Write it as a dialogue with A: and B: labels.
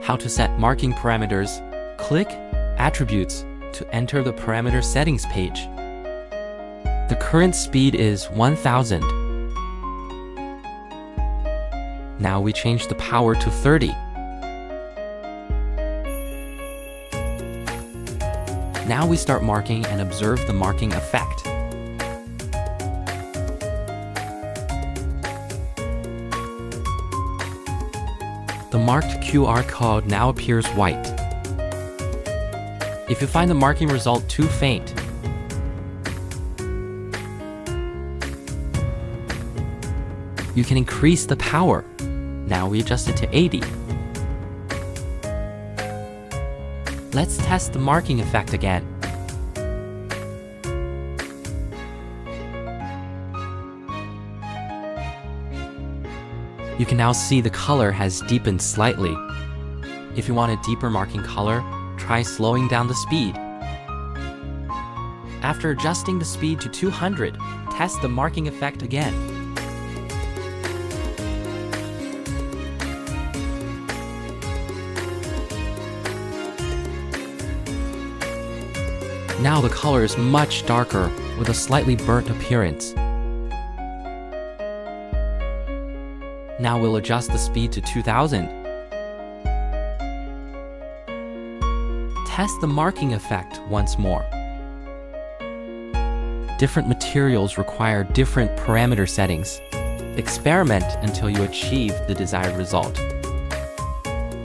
A: How to set marking parameters. Click Attributes to enter the parameter settings page. The current speed is 1000. Now we change the power to 30. Now we start marking and observe the marking effect. The marked QR code now appears white. If you find the marking result too faint, you can increase the power. Now we adjust it to 80. Let's test the marking effect again. You can now see the color has deepened slightly. If you want a deeper marking color, try slowing down the speed. After adjusting the speed to 200, test the marking effect again. Now the color is much darker with a slightly burnt appearance. Now we'll adjust the speed to 2000. Test the marking effect once more. Different materials require different parameter settings. Experiment until you achieve the desired result.